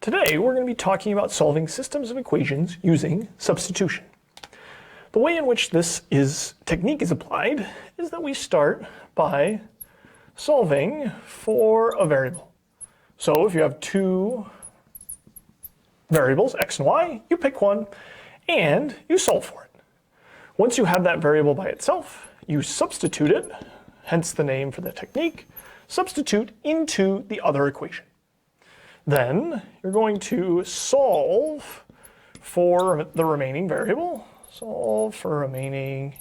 Today we're going to be talking about solving systems of equations using substitution. The way in which this technique is applied is that we start by solving for a variable. So if you have two variables, x and y, you pick one and you solve for it. Once you have that variable by itself, you substitute it, hence the name for the technique, substitute into the other equation. Then you're going to solve for the remaining variable. Solve for remaining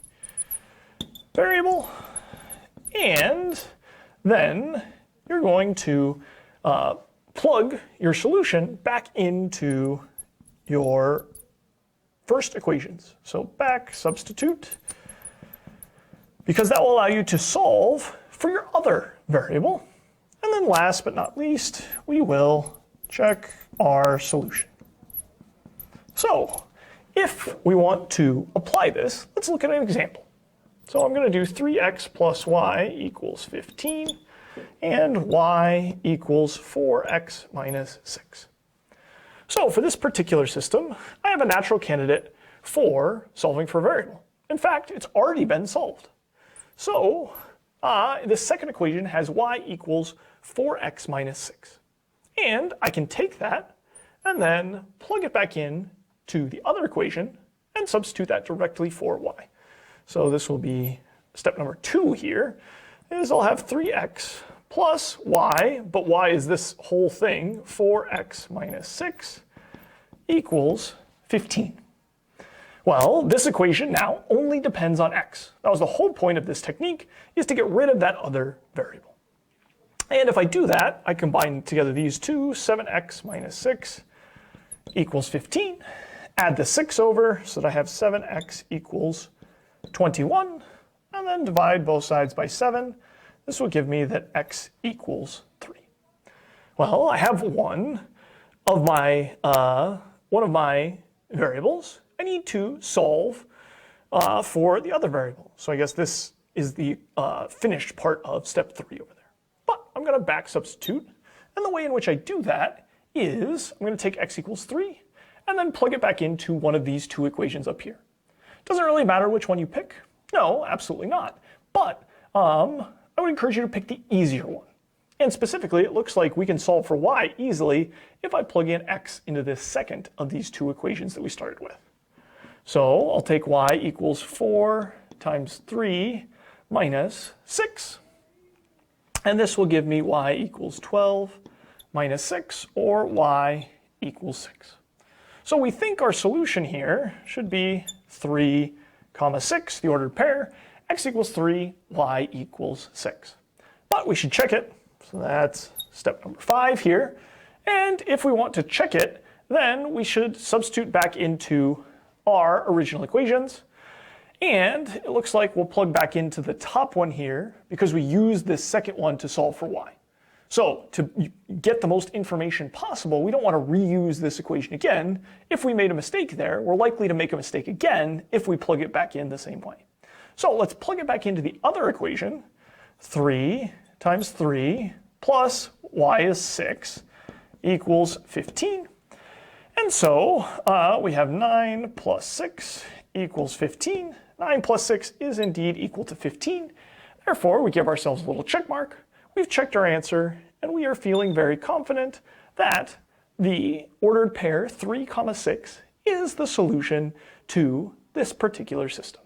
variable. And then you're going to plug your solution back into your first equations. So back substitute, because that will allow you to solve for your other variable. And then last but not least, we will check our solution. So if we want to apply this, let's look at an example. So I'm going to do 3x plus y equals 15 and y equals 4x minus 6. So for this particular system, I have a natural candidate for solving for a variable. In fact, it's already been solved. So the second equation has y equals 4x minus 6. And I can take that and then plug it back in to the other equation and substitute that directly for y. So this will be step number 2 here, is I'll have 3x plus y, but y is this whole thing, 4x minus 6 equals 15. Well, this equation now only depends on x. That was the whole point of this technique, is to get rid of that other variable. And if I do that, I combine together these two, 7x minus 6 equals 15. Add the 6 over so that I have 7x equals 21. And then divide both sides by 7. This will give me that x equals 3. Well, I have one of my variables. I need to solve for the other variable. So I guess this is the finished part of step 3 over there. But I'm going to back substitute. And the way in which I do that is I'm going to take x equals 3 and then plug it back into one of these two equations up here. Doesn't really matter which one you pick. No, absolutely not. But I would encourage you to pick the easier one. And specifically, it looks like we can solve for y easily if I plug in x into this second of these two equations that we started with. So I'll take y equals 4 times 3 minus 6. And this will give me y equals 12 minus 6, or y equals 6. So we think our solution here should be 3, 6, the ordered pair, x equals 3, y equals 6. But we should check it. So that's step number 5 here. And if we want to check it, then we should substitute back into our original equations. And it looks like we'll plug back into the top one here because we use this second one to solve for y. So to get the most information possible, we don't want to reuse this equation again. If we made a mistake there, we're likely to make a mistake again if we plug it back in the same way. So let's plug it back into the other equation. 3 times 3 plus y is 6 equals 15. And so we have 9 plus 6 equals 15. 9 plus 6 is indeed equal to 15. Therefore, we give ourselves a little check mark. We've checked our answer, and we are feeling very confident that the ordered pair 3, 6 is the solution to this particular system.